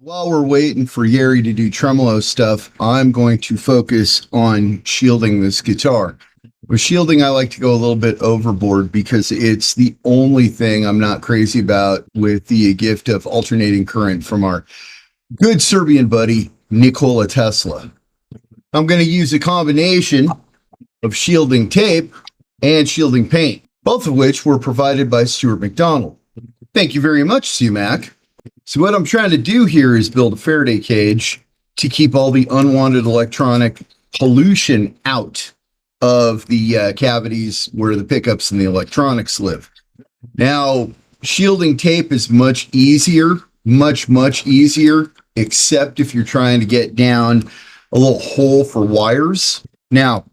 While we're waiting for Yeri to do tremolo stuff, I'm going to focus on shielding this guitar. With shielding, I like to go a little bit overboard because it's the only thing I'm not crazy about with the gift of alternating current from our good Serbian buddy, Nikola Tesla. I'm going to use a combination of shielding tape and shielding paint, both of which were provided by Stuart McDonald. Thank you very much, StewMac. So what I'm trying to do here is build a Faraday cage to keep all the unwanted electronic pollution out of the cavities where the pickups and the electronics live. Now, shielding tape is much easier, much easier, except if you're trying to get down a little hole for wires. Now,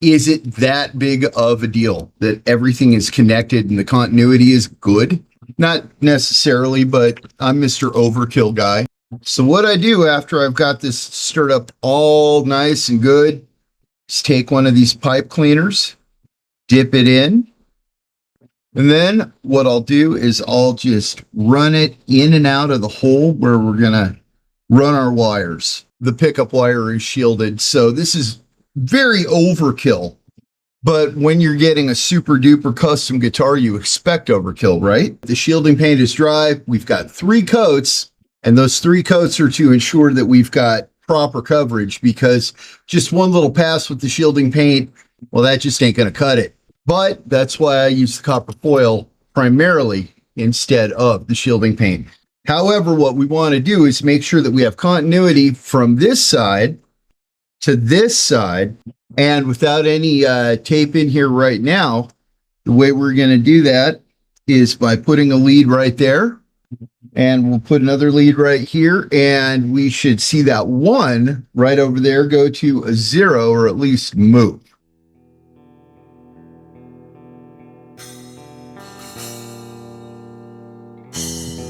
is it that big of a deal that everything is connected and the continuity is good? Not necessarily, but I'm Mr. Overkill guy. So what I do after I've got this stirred up all nice and good is take one of these pipe cleaners, dip it in, and then what I'll do is I'll just run it in and out of the hole where we're gonna run our wires. The pickup wire is shielded, so this is very overkill. But when you're getting a super duper custom guitar, you expect overkill, right? The shielding paint is dry. We've got 3 coats, and those 3 coats are to ensure that we've got proper coverage, because just one little pass with the shielding paint, well, that just ain't going to cut it. But that's why I use the copper foil primarily instead of the shielding paint. However, what we want to do is make sure that we have continuity from this side to this side. And without any tape in here right now, the way we're going to do that is by putting a lead right there. And we'll put another lead right here. And we should see that 1 right over there go to a 0, or at least move.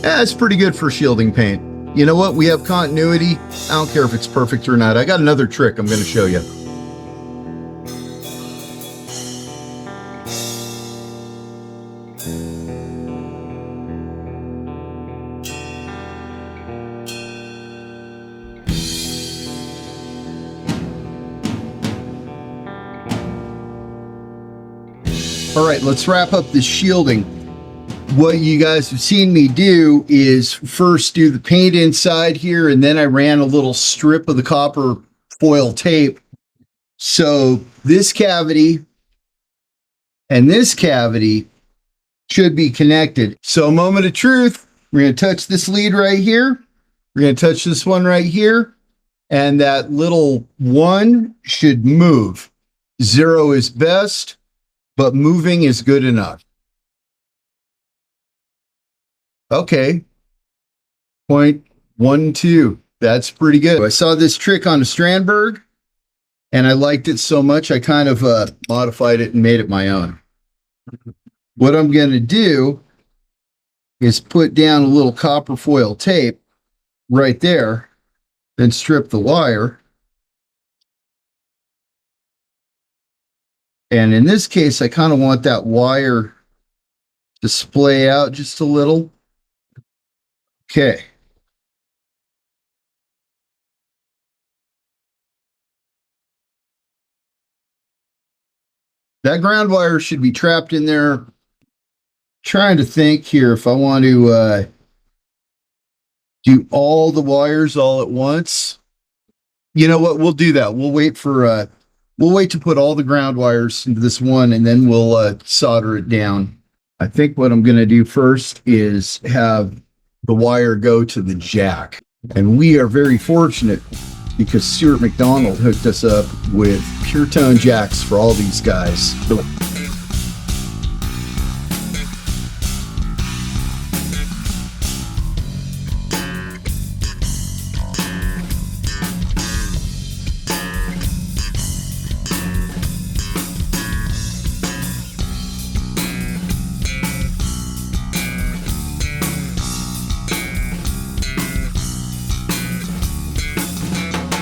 That's pretty good for shielding paint. You know what? We have continuity. I don't care if it's perfect or not. I got another trick I'm going to show you. All right, let's wrap up this shielding. What you guys have seen me do is first do the paint inside here, and then I ran a little strip of the copper foil tape. So this cavity and this cavity should be connected. So moment of truth, we're going to touch this lead right here. We're going to touch this one right here. And that little 1 should move. 0 is best, but moving is good enough. Okay, 0.12. That's pretty good. I saw this trick on a Strandberg, and I liked it so much, I kind of modified it and made it my own. What I'm going to do is put down a little copper foil tape right there, then strip the wire. And in this case, I kind of want that wire to splay out just a little. Okay. That ground wire should be trapped in there. Trying to think here if I want to do all the wires all at once. You know what? We'll do that. We'll wait to put all the ground wires into this one, and then we'll solder it down. I think what I'm going to do first is have the wire go to the jack. And we are very fortunate because Stuart McDonald hooked us up with pure tone jacks for all these guys.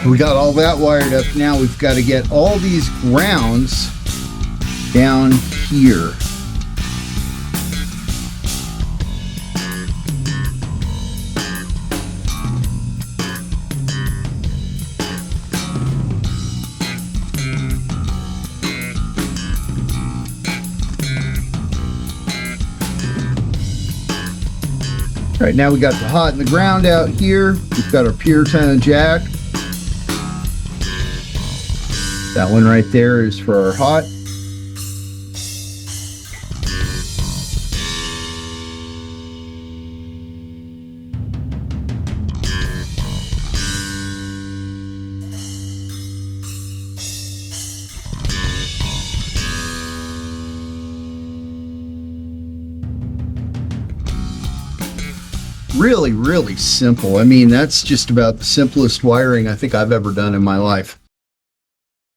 We got all that wired up. Now we've got to get all these grounds down here. All right, now we got the hot and the ground out here. We've got our pure tone jack. That one right there is for our hot. Really, really simple. I mean, that's just about the simplest wiring I think I've ever done in my life.